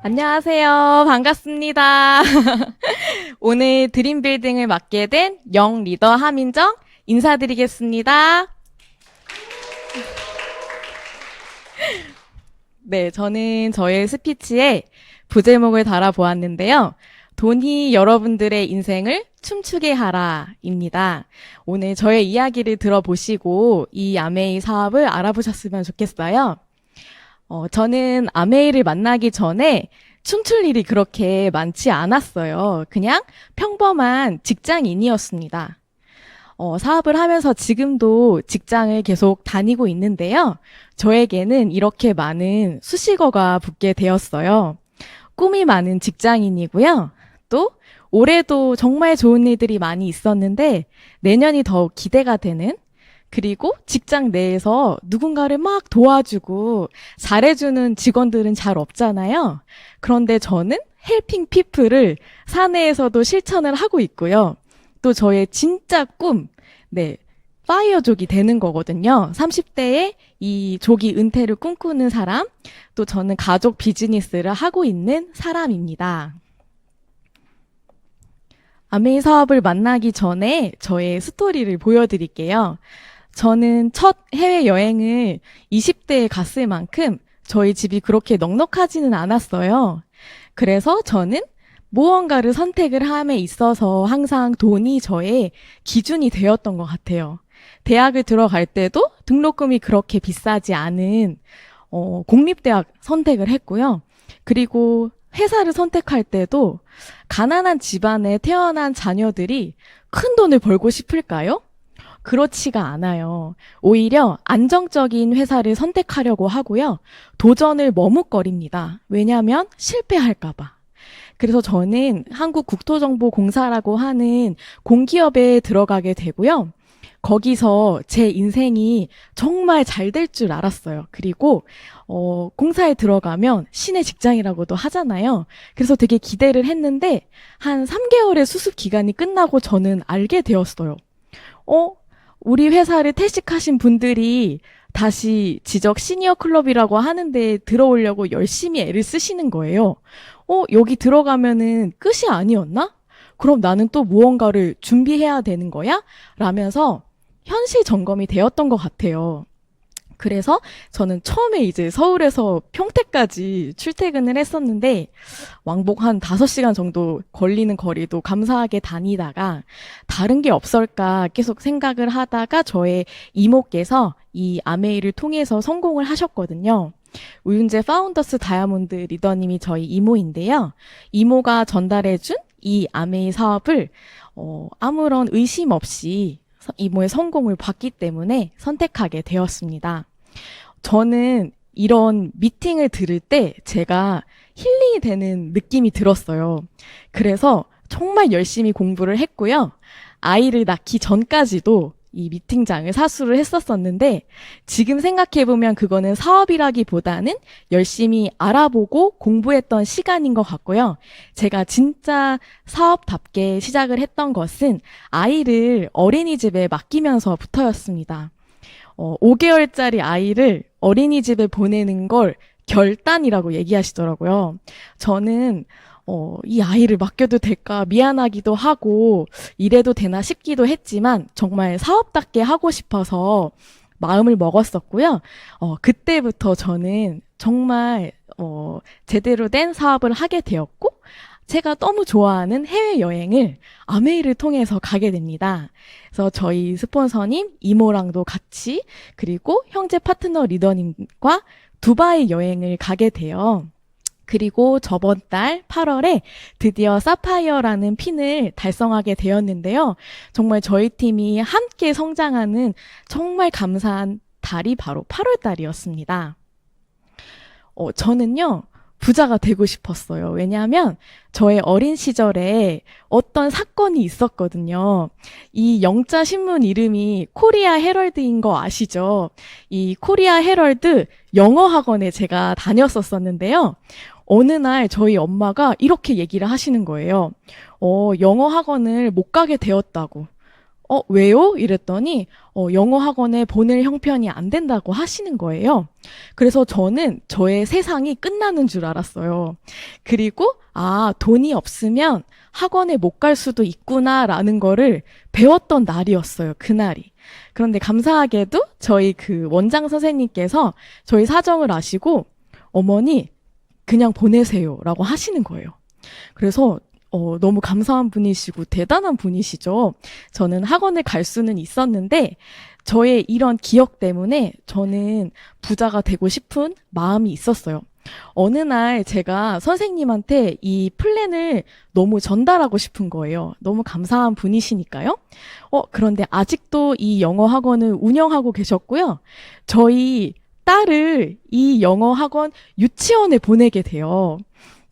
안녕하세요. 반갑습니다. 오늘 드림빌딩을 맡게 된 영 리더 하민정 인사드리겠습니다. 네, 저는 저의 스피치에 부제목을 달아보았는데요. 돈이 여러분들의 인생을 춤추게 하라입니다. 오늘 저의 이야기를 들어보시고 이 아메이 사업을 알아보셨으면 좋겠어요. 저는 아메이를 만나기 전에 춤출 일이 그렇게 많지 않았어요. 그냥 평범한 직장인이었습니다. 사업을 하면서 지금도 직장을 계속 다니고 있는데요. 저에게는 이렇게 많은 수식어가 붙게 되었어요. 꿈이 많은 직장인이고요. 또 올해도 정말 좋은 일들이 많이 있었는데 내년이 더욱 기대가 되는, 그리고 직장 내에서 누군가를 막 도와주고 잘해주는 직원들은 잘 없잖아요. 그런데 저는 헬핑 피플을 사내에서도 실천을 하고 있고요. 또 저의 진짜 꿈, 네, 파이어족이 되는 거거든요. 30대에 이 조기 은퇴를 꿈꾸는 사람, 또 저는 가족 비즈니스를 하고 있는 사람입니다. 아메이 사업을 만나기 전에 저의 스토리를 보여드릴게요. 저는 첫 해외여행을 20대에 갔을 만큼 저희 집이 그렇게 넉넉하지는 않았어요. 그래서 저는 무언가를 선택을 함에 있어서 항상 돈이 저의 기준이 되었던 것 같아요. 대학을 들어갈 때도 등록금이 그렇게 비싸지 않은 공립대학 선택을 했고요. 그리고 회사를 선택할 때도 가난한 집안에 태어난 자녀들이 큰 돈을 벌고 싶을까요? 그렇지가 않아요. 오히려 안정적인 회사를 선택하려고 하고요. 도전을 머뭇거립니다. 왜냐하면 실패할까봐. 그래서 저는 한국국토정보공사라고 하는 공기업에 들어가게 되고요. 거기서 제 인생이 정말 잘 될 줄 알았어요. 그리고 공사에 들어가면 신의 직장이라고도 하잖아요. 그래서 되게 기대를 했는데 한 3개월의 수습 기간이 끝나고 저는 알게 되었어요. 어? 우리 회사를 퇴직하신 분들이 다시 지적 시니어 클럽이라고 하는데 들어오려고 열심히 애를 쓰시는 거예요. 여기 들어가면은 끝이 아니었나? 그럼 나는 또 무언가를 준비해야 되는 거야? 라면서 현실 점검이 되었던 것 같아요. 그래서 저는 처음에 이제 서울에서 평택까지 출퇴근을 했었는데 왕복 한 5시간 정도 걸리는 거리도 감사하게 다니다가 다른 게 없을까 계속 생각을 하다가 저의 이모께서 이 아메이를 통해서 성공을 하셨거든요. 우윤재 파운더스 다이아몬드 리더님이 저희 이모인데요. 이모가 전달해준 이 아메이 사업을 아무런 의심 없이 이모의 성공을 봤기 때문에 선택하게 되었습니다. 저는 이런 미팅을 들을 때 제가 힐링이 되는 느낌이 들었어요. 그래서 정말 열심히 공부를 했고요. 아이를 낳기 전까지도 이 미팅장을 사수를 했었었는데 지금 생각해보면 그거는 사업이라기보다는 열심히 알아보고 공부했던 시간인 것 같고요. 제가 진짜 사업답게 시작을 했던 것은 아이를 어린이집에 맡기면서부터였습니다. 5개월짜리 아이를 어린이집에 보내는 걸 결단이라고 얘기하시더라고요. 저는 이 아이를 맡겨도 될까 미안하기도 하고 이래도 되나 싶기도 했지만 정말 사업답게 하고 싶어서 마음을 먹었었고요. 그때부터 저는 정말 제대로 된 사업을 하게 되었고 제가 너무 좋아하는 해외여행을 아메이를 통해서 가게 됩니다. 그래서 저희 스폰서님 이모랑도 같이 그리고 형제 파트너 리더님과 두바이 여행을 가게 돼요. 그리고 저번 달 8월에 드디어 사파이어라는 핀을 달성하게 되었는데요. 정말 저희 팀이 함께 성장하는 정말 감사한 달이 바로 8월 달이었습니다. 저는요, 부자가 되고 싶었어요. 왜냐하면 저의 어린 시절에 어떤 사건이 있었거든요. 이 영자 신문 이름이 코리아 헤럴드인 거 아시죠? 이 코리아 헤럴드 영어 학원에 제가 다녔었었는데요. 어느 날 저희 엄마가 이렇게 얘기를 하시는 거예요. 영어 학원을 못 가게 되었다고. 왜요? 이랬더니, 영어 학원에 보낼 형편이 안 된다고 하시는 거예요. 그래서 저는 저의 세상이 끝나는 줄 알았어요. 그리고, 돈이 없으면 학원에 못 갈 수도 있구나라는 거를 배웠던 날이었어요. 그날이. 그런데 감사하게도 저희 그 원장 선생님께서 저희 사정을 아시고, 어머니, 그냥 보내세요라고 하시는 거예요. 그래서 너무 감사한 분이시고 대단한 분이시죠. 저는 학원을 갈 수는 있었는데 저의 이런 기억 때문에 저는 부자가 되고 싶은 마음이 있었어요. 어느 날 제가 선생님한테 이 플랜을 너무 전달하고 싶은 거예요. 너무 감사한 분이시니까요. 그런데 아직도 이 영어 학원을 운영하고 계셨고요. 저희 딸을 이 영어 학원 유치원에 보내게 돼요.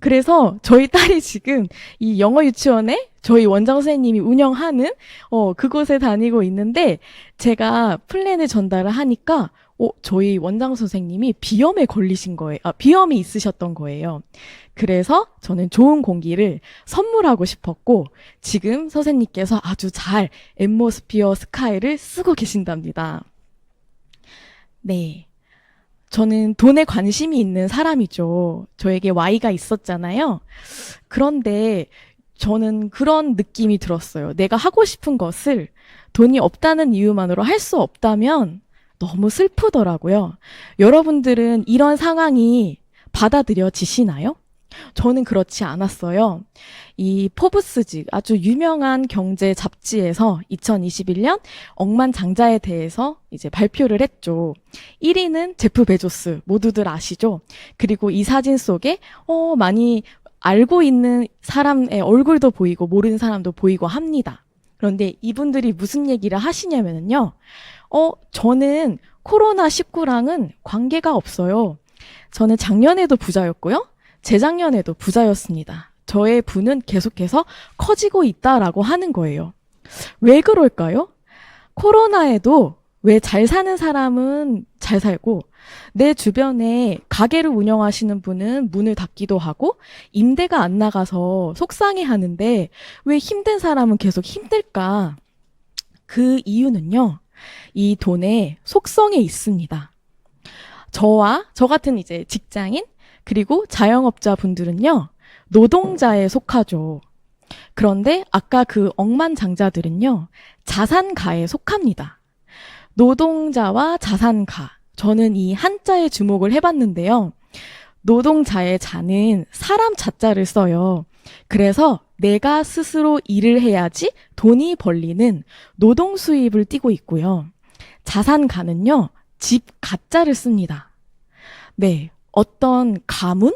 그래서 저희 딸이 지금 이 영어 유치원에 저희 원장 선생님이 운영하는 그곳에 다니고 있는데 제가 플랜을 전달을 하니까 저희 원장 선생님이 비염에 걸리신 거예요. 비염이 있으셨던 거예요. 그래서 저는 좋은 공기를 선물하고 싶었고 지금 선생님께서 아주 잘 앰모스피어 스카이를 쓰고 계신답니다. 네. 저는 돈에 관심이 있는 사람이죠. 저에게 Y가 있었잖아요. 그런데 저는 그런 느낌이 들었어요. 내가 하고 싶은 것을 돈이 없다는 이유만으로 할 수 없다면 너무 슬프더라고요. 여러분들은 이런 상황이 받아들여지시나요? 저는 그렇지 않았어요. 이 포브스지 아주 유명한 경제 잡지에서 2021년 억만장자에 대해서 이제 발표를 했죠. 1위는 제프 베조스, 모두들 아시죠? 그리고 이 사진 속에 많이 알고 있는 사람의 얼굴도 보이고 모르는 사람도 보이고 합니다. 그런데 이분들이 무슨 얘기를 하시냐면요. 저는 코로나19랑은 관계가 없어요. 저는 작년에도 부자였고요. 재작년에도 부자였습니다. 저의 부는 계속해서 커지고 있다라고 하는 거예요. 왜 그럴까요? 코로나에도 왜 잘 사는 사람은 잘 살고 내 주변에 가게를 운영하시는 분은 문을 닫기도 하고 임대가 안 나가서 속상해 하는데 왜 힘든 사람은 계속 힘들까? 그 이유는요. 이 돈의 속성에 있습니다. 저 같은 이제 직장인 그리고 자영업자 분들은요, 노동자에 속하죠. 그런데 아까 그 억만장자들은요, 자산가에 속합니다. 노동자와 자산가. 저는 이 한자에 주목을 해봤는데요. 노동자의 자는 사람 자자를 써요. 그래서 내가 스스로 일을 해야지 돈이 벌리는 노동 수입을 띠고 있고요. 자산가는요, 집 가자를 씁니다. 네. 어떤 가문,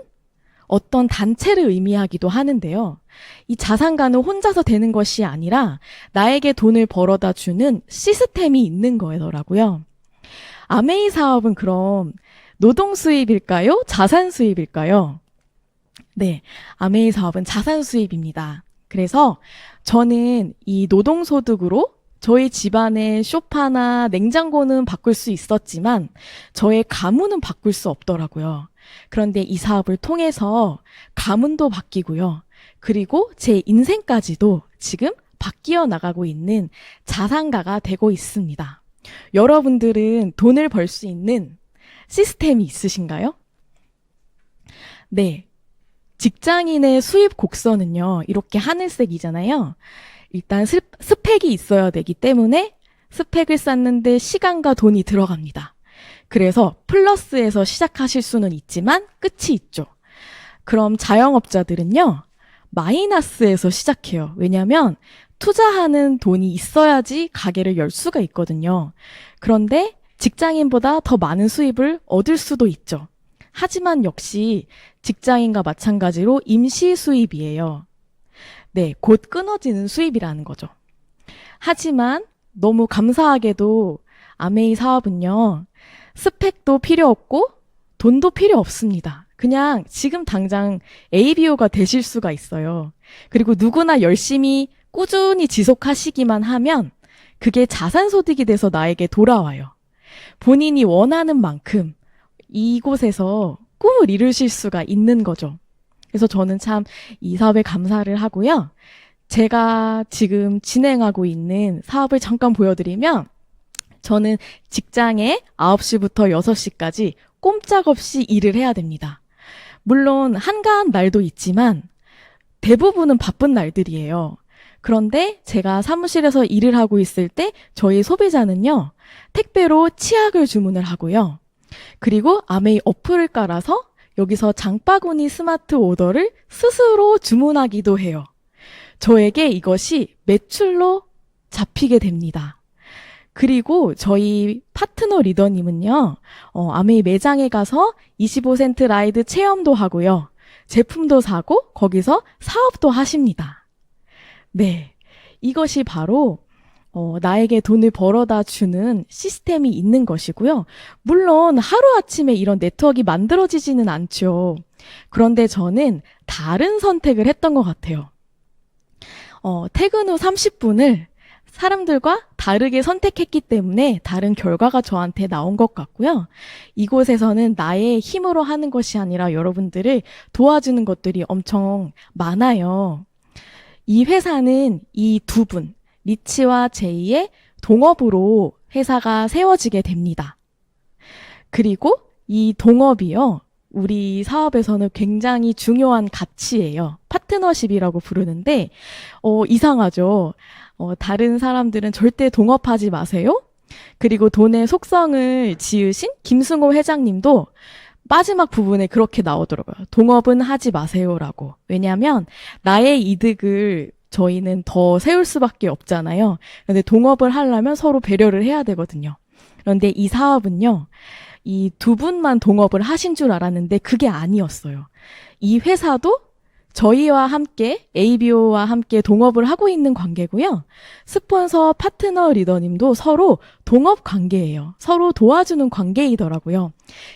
어떤 단체를 의미하기도 하는데요. 이 자산가는 혼자서 되는 것이 아니라 나에게 돈을 벌어다 주는 시스템이 있는 거더라고요. 아메이 사업은 그럼 노동 수입일까요? 자산 수입일까요? 네, 아메이 사업은 자산 수입입니다. 그래서 저는 이 노동 소득으로 저희 집안의 소파나 냉장고는 바꿀 수 있었지만 저의 가문은 바꿀 수 없더라고요. 그런데 이 사업을 통해서 가문도 바뀌고요. 그리고 제 인생까지도 지금 바뀌어 나가고 있는 자산가가 되고 있습니다. 여러분들은 돈을 벌 수 있는 시스템이 있으신가요? 네. 직장인의 수입 곡선은요, 이렇게 하늘색이잖아요. 일단 스펙이 있어야 되기 때문에 스펙을 쌓는데 시간과 돈이 들어갑니다. 그래서 플러스에서 시작하실 수는 있지만 끝이 있죠. 그럼 자영업자들은요, 마이너스에서 시작해요. 왜냐하면 투자하는 돈이 있어야지 가게를 열 수가 있거든요. 그런데 직장인보다 더 많은 수입을 얻을 수도 있죠. 하지만 역시 직장인과 마찬가지로 임시 수입이에요. 네, 곧 끊어지는 수입이라는 거죠. 하지만 너무 감사하게도 아메이 사업은요, 스펙도 필요 없고 돈도 필요 없습니다. 그냥 지금 당장 ABO가 되실 수가 있어요. 그리고 누구나 열심히 꾸준히 지속하시기만 하면 그게 자산소득이 돼서 나에게 돌아와요. 본인이 원하는 만큼 이곳에서 꿈을 이루실 수가 있는 거죠. 그래서 저는 참 이 사업에 감사를 하고요. 제가 지금 진행하고 있는 사업을 잠깐 보여드리면 저는 직장에 9시부터 6시까지 꼼짝없이 일을 해야 됩니다. 물론 한가한 날도 있지만 대부분은 바쁜 날들이에요. 그런데 제가 사무실에서 일을 하고 있을 때 저희 소비자는요, 택배로 치약을 주문을 하고요. 그리고 아메이 어플을 깔아서 여기서 장바구니 스마트 오더를 스스로 주문하기도 해요. 저에게 이것이 매출로 잡히게 됩니다. 그리고 저희 파트너 리더님은요, 아메이 매장에 가서 25센트 라이드 체험도 하고요. 제품도 사고 거기서 사업도 하십니다. 네. 이것이 바로 나에게 돈을 벌어다 주는 시스템이 있는 것이고요. 물론 하루아침에 이런 네트워크가 만들어지지는 않죠. 그런데 저는 다른 선택을 했던 것 같아요. 퇴근 후 30분을 사람들과 다르게 선택했기 때문에 다른 결과가 저한테 나온 것 같고요. 이곳에서는 나의 힘으로 하는 것이 아니라 여러분들을 도와주는 것들이 엄청 많아요. 이 회사는 이 두 분, 리치와 제이의 동업으로 회사가 세워지게 됩니다. 그리고 이 동업이요, 우리 사업에서는 굉장히 중요한 가치예요. 파트너십이라고 부르는데, 이상하죠? 다른 사람들은 절대 동업하지 마세요. 그리고 돈의 속성을 지으신 김승호 회장님도 마지막 부분에 그렇게 나오더라고요. 동업은 하지 마세요라고. 왜냐하면 나의 이득을 저희는 더 세울 수밖에 없잖아요. 그런데 동업을 하려면 서로 배려를 해야 되거든요. 그런데 이 사업은요, 이 두 분만 동업을 하신 줄 알았는데 그게 아니었어요. 이 회사도 저희와 함께 ABO와 함께 동업을 하고 있는 관계고요. 스폰서 파트너 리더님도 서로 동업 관계예요. 서로 도와주는 관계이더라고요.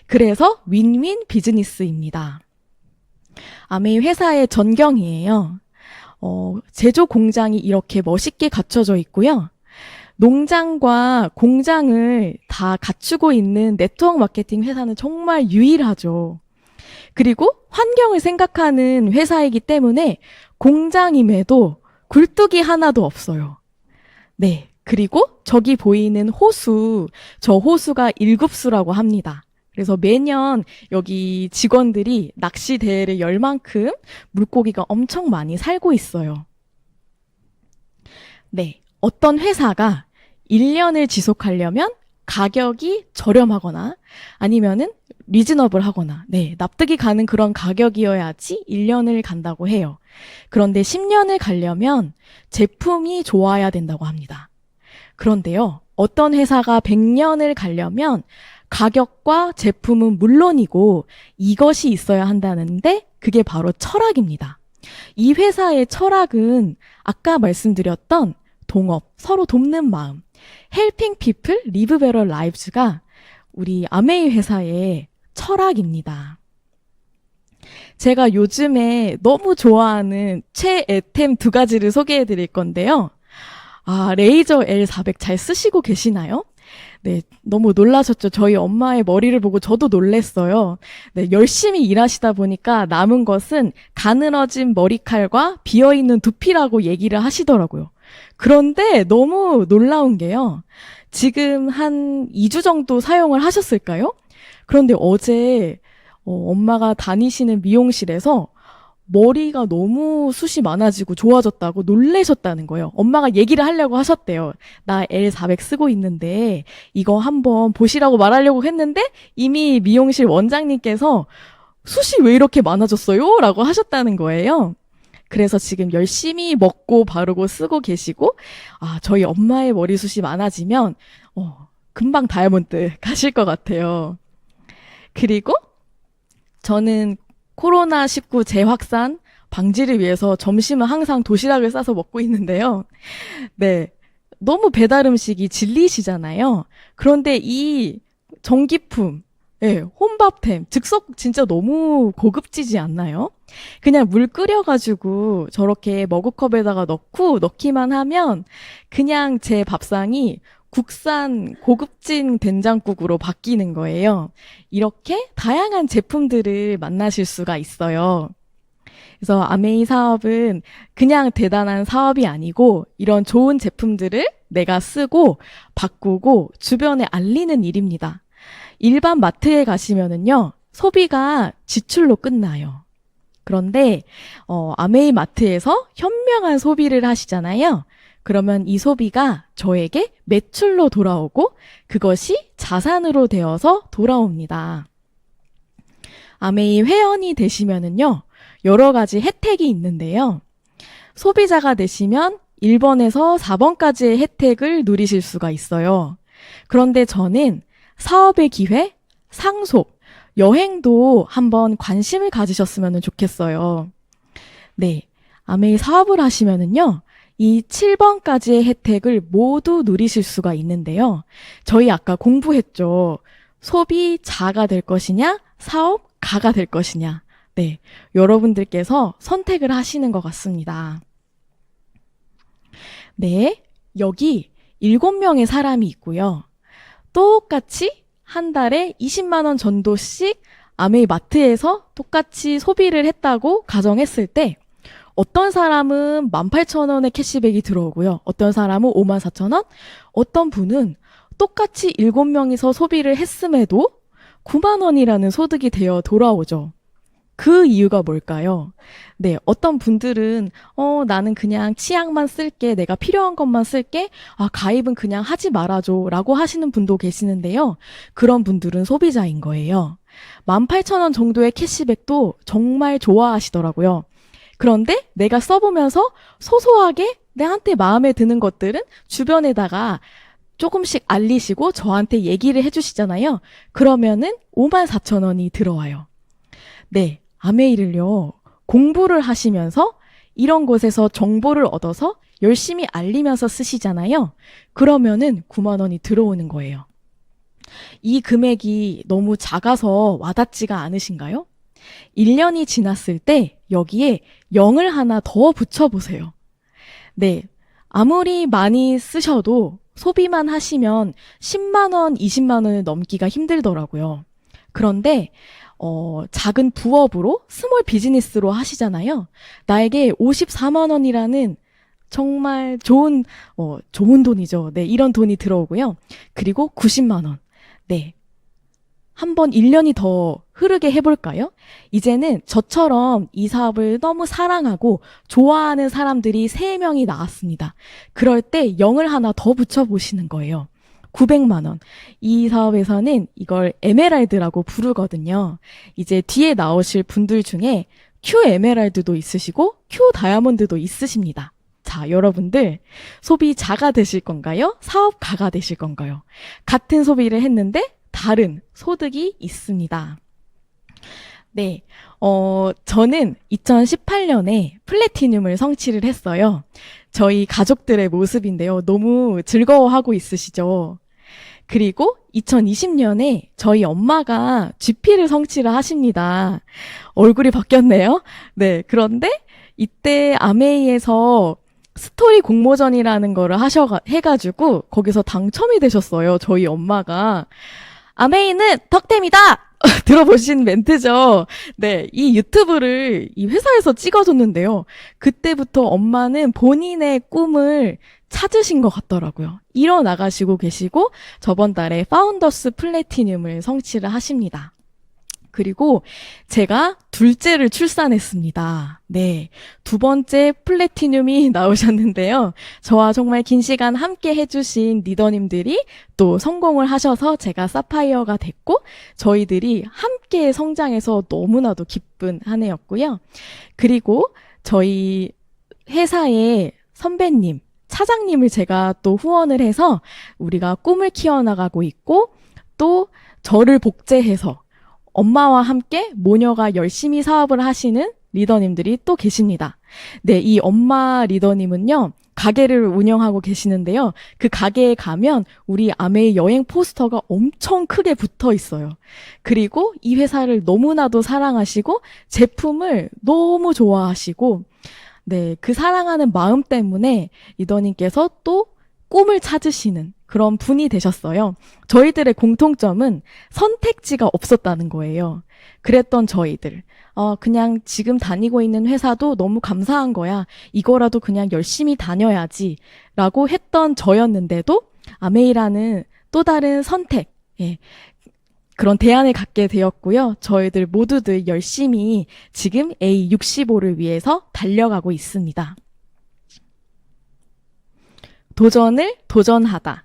그래서 윈윈 비즈니스입니다. 아메이 회사의 전경이에요. 제조 공장이 이렇게 멋있게 갖춰져 있고요. 농장과 공장을 다 갖추고 있는 네트워크 마케팅 회사는 정말 유일하죠. 그리고 환경을 생각하는 회사이기 때문에 공장임에도 굴뚝이 하나도 없어요. 네. 그리고 저기 보이는 호수, 저 호수가 일급수라고 합니다. 그래서 매년 여기 직원들이 낚시 대회를 열 만큼 물고기가 엄청 많이 살고 있어요. 네. 어떤 회사가 1년을 지속하려면 가격이 저렴하거나 아니면은 리즈너블 하거나, 네, 납득이 가는 그런 가격이어야지 1년을 간다고 해요. 그런데 10년을 가려면 제품이 좋아야 된다고 합니다. 그런데요, 어떤 회사가 100년을 가려면 가격과 제품은 물론이고 이것이 있어야 한다는데 그게 바로 철학입니다. 이 회사의 철학은 아까 말씀드렸던 동업, 서로 돕는 마음, helping people live better lives가 우리 아메이 회사의 철학입니다. 제가 요즘에 너무 좋아하는 최애템 2가지를 소개해 드릴 건데요. 레이저 L400 잘 쓰시고 계시나요? 네, 너무 놀라셨죠? 저희 엄마의 머리를 보고 저도 놀랬어요. 네, 열심히 일하시다 보니까 남은 것은 가늘어진 머리칼과 비어있는 두피라고 얘기를 하시더라고요. 그런데 너무 놀라운 게요. 지금 한 2주 정도 사용을 하셨을까요? 그런데 어제 엄마가 다니시는 미용실에서 머리가 너무 숱이 많아지고 좋아졌다고 놀라셨다는 거예요. 엄마가 얘기를 하려고 하셨대요. 나 L400 쓰고 있는데 이거 한번 보시라고 말하려고 했는데 이미 미용실 원장님께서 숱이 왜 이렇게 많아졌어요? 라고 하셨다는 거예요. 그래서 지금 열심히 먹고 바르고 쓰고 계시고, 저희 엄마의 머리숱이 많아지면 금방 다이아몬드 가실 것 같아요. 그리고 저는 코로나19 재확산 방지를 위해서 점심은 항상 도시락을 싸서 먹고 있는데요. 네. 너무 배달 음식이 질리시잖아요. 그런데 이 전기품, 네, 혼밥템, 즉석 진짜 너무 고급지지 않나요? 그냥 물 끓여가지고 저렇게 머그컵에다가 넣기만 하면 그냥 제 밥상이 국산 고급진 된장국으로 바뀌는 거예요. 이렇게 다양한 제품들을 만나실 수가 있어요. 그래서 아메이 사업은 그냥 대단한 사업이 아니고 이런 좋은 제품들을 내가 쓰고 바꾸고 주변에 알리는 일입니다. 일반 마트에 가시면은요, 소비가 지출로 끝나요. 그런데 아메이 마트에서 현명한 소비를 하시잖아요. 그러면 이 소비가 저에게 매출로 돌아오고 그것이 자산으로 되어서 돌아옵니다. 아메이 회원이 되시면은요, 여러 가지 혜택이 있는데요. 소비자가 되시면 1번에서 4번까지의 혜택을 누리실 수가 있어요. 그런데 저는 사업의 기회, 상속, 여행도 한번 관심을 가지셨으면 좋겠어요. 네. 아메이 사업을 하시면은요, 이 7번까지의 혜택을 모두 누리실 수가 있는데요. 저희 아까 공부했죠. 소비 자가 될 것이냐, 사업 가가 될 것이냐. 네. 여러분들께서 선택을 하시는 것 같습니다. 네. 여기 7명의 사람이 있고요. 똑같이 한 달에 20만 원 정도씩 아메이 마트에서 똑같이 소비를 했다고 가정했을 때 어떤 사람은 18,000원의 캐시백이 들어오고요. 어떤 사람은 54,000원, 어떤 분은 똑같이 7명이서 소비를 했음에도 9만 원이라는 소득이 되어 돌아오죠. 그 이유가 뭘까요? 네, 어떤 분들은 나는 그냥 치약만 쓸게, 내가 필요한 것만 쓸게, 가입은 그냥 하지 말아줘 라고 하시는 분도 계시는데요. 그런 분들은 소비자인 거예요. 18,000원 정도의 캐시백도 정말 좋아하시더라고요. 그런데 내가 써보면서 소소하게 내한테 마음에 드는 것들은 주변에다가 조금씩 알리시고 저한테 얘기를 해주시잖아요. 그러면은 54,000원이 들어와요. 네, 아메이를요, 공부를 하시면서 이런 곳에서 정보를 얻어서 열심히 알리면서 쓰시잖아요. 그러면은 9만 원이 들어오는 거예요. 이 금액이 너무 작아서 와닿지가 않으신가요? 1년이 지났을 때 여기에 0을 하나 더 붙여보세요. 네, 아무리 많이 쓰셔도 소비만 하시면 10만 원, 20만 원을 넘기가 힘들더라고요. 그런데 작은 부업으로 스몰 비즈니스로 하시잖아요. 나에게 54만 원이라는 정말 좋은 돈이죠. 네, 이런 돈이 들어오고요. 그리고 90만 원. 네. 한번 1년이 더 흐르게 해볼까요? 이제는 저처럼 이 사업을 너무 사랑하고 좋아하는 사람들이 3명이 나왔습니다. 그럴 때 0을 하나 더 붙여보시는 거예요. 900만 원. 이 사업에서는 이걸 에메랄드라고 부르거든요. 이제 뒤에 나오실 분들 중에 Q 에메랄드도 있으시고 Q 다이아몬드도 있으십니다. 자, 여러분들 소비 자가 되실 건가요? 사업가가 되실 건가요? 같은 소비를 했는데 다른 소득이 있습니다. 네, 저는 2018년에 플래티늄을 성취를 했어요. 저희 가족들의 모습인데요. 너무 즐거워하고 있으시죠? 그리고 2020년에 저희 엄마가 GP를 성취를 하십니다. 얼굴이 바뀌었네요. 네, 그런데 이때 아메이에서 스토리 공모전이라는 거를 해가지고 거기서 당첨이 되셨어요. 저희 엄마가. 아메이는 덕템이다! 들어보신 멘트죠? 네, 이 유튜브를 이 회사에서 찍어줬는데요. 그때부터 엄마는 본인의 꿈을 찾으신 것 같더라고요. 일어나가시고 계시고 저번 달에 파운더스 플래티늄을 성취를 하십니다. 그리고 제가 둘째를 출산했습니다. 네. 2번째 플래티늄이 나오셨는데요. 저와 정말 긴 시간 함께 해주신 리더님들이 또 성공을 하셔서 제가 사파이어가 됐고, 저희들이 함께 성장해서 너무나도 기쁜 한 해였고요. 그리고 저희 회사의 선배님, 차장님을 제가 또 후원을 해서 우리가 꿈을 키워나가고 있고, 또 저를 복제해서 엄마와 함께 모녀가 열심히 사업을 하시는 리더님들이 또 계십니다. 네, 이 엄마 리더님은요, 가게를 운영하고 계시는데요. 그 가게에 가면 우리 아메이 여행 포스터가 엄청 크게 붙어 있어요. 그리고 이 회사를 너무나도 사랑하시고 제품을 너무 좋아하시고, 네, 그 사랑하는 마음 때문에 리더님께서 또 꿈을 찾으시는 그런 분이 되셨어요. 저희들의 공통점은 선택지가 없었다는 거예요. 그랬던 저희들. 그냥 지금 다니고 있는 회사도 너무 감사한 거야. 이거라도 그냥 열심히 다녀야지. 라고 했던 저였는데도 아메이라는 또 다른 선택, 예, 그런 대안을 갖게 되었고요. 저희들 모두들 열심히 지금 A65를 위해서 달려가고 있습니다. 도전을 도전하다.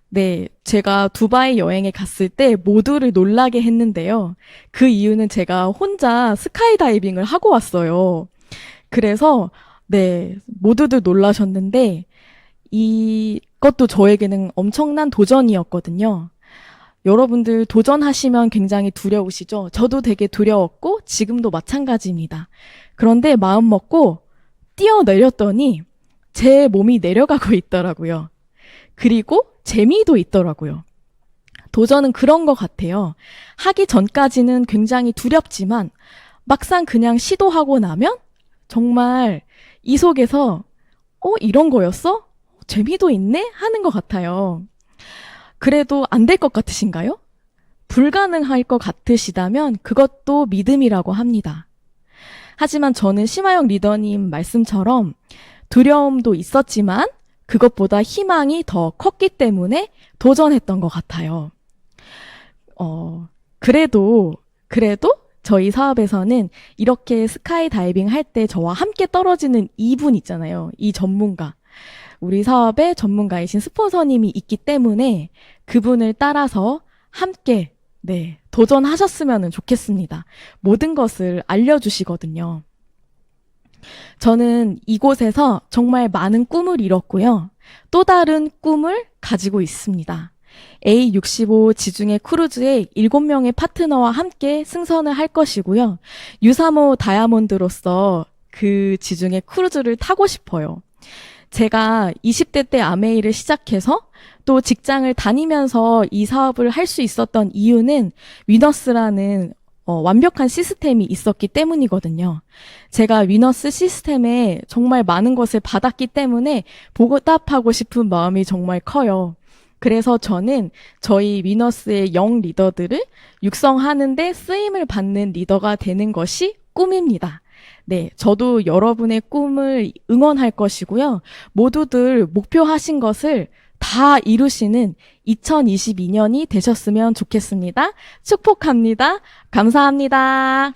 네, 제가 두바이 여행에 갔을 때 모두를 놀라게 했는데요. 그 이유는 제가 혼자 스카이다이빙을 하고 왔어요. 그래서, 네, 모두들 놀라셨는데, 이것도 저에게는 엄청난 도전이었거든요. 여러분들 도전하시면 굉장히 두려우시죠? 저도 되게 두려웠고, 지금도 마찬가지입니다. 그런데 마음 먹고 뛰어내렸더니, 제 몸이 내려가고 있더라고요. 그리고 재미도 있더라고요. 도전은 그런 것 같아요. 하기 전까지는 굉장히 두렵지만 막상 그냥 시도하고 나면 정말 이 속에서 이런 거였어? 재미도 있네? 하는 것 같아요. 그래도 안 될 것 같으신가요? 불가능할 것 같으시다면 그것도 믿음이라고 합니다. 하지만 저는 심하영 리더님 말씀처럼 두려움도 있었지만 그것보다 희망이 더 컸기 때문에 도전했던 것 같아요. 그래도 저희 사업에서는 이렇게 스카이 다이빙 할 때 저와 함께 떨어지는 이분 있잖아요. 이 전문가. 우리 사업의 전문가이신 스폰서님이 있기 때문에 그분을 따라서 함께, 네, 도전하셨으면 좋겠습니다. 모든 것을 알려주시거든요. 저는 이곳에서 정말 많은 꿈을 이뤘고요. 또 다른 꿈을 가지고 있습니다. A65 지중해 크루즈의 7명의 파트너와 함께 승선을 할 것이고요. U3호 다이아몬드로서 그 지중해 크루즈를 타고 싶어요. 제가 20대 때 아메이를 시작해서 또 직장을 다니면서 이 사업을 할 수 있었던 이유는 위너스라는 완벽한 시스템이 있었기 때문이거든요. 제가 위너스 시스템에 정말 많은 것을 받았기 때문에 보답하고 싶은 마음이 정말 커요. 그래서 저는 저희 위너스의 영 리더들을 육성하는데 쓰임을 받는 리더가 되는 것이 꿈입니다. 네, 저도 여러분의 꿈을 응원할 것이고요. 모두들 목표하신 것을 다 이루시는 2022년이 되셨으면 좋겠습니다. 축복합니다. 감사합니다.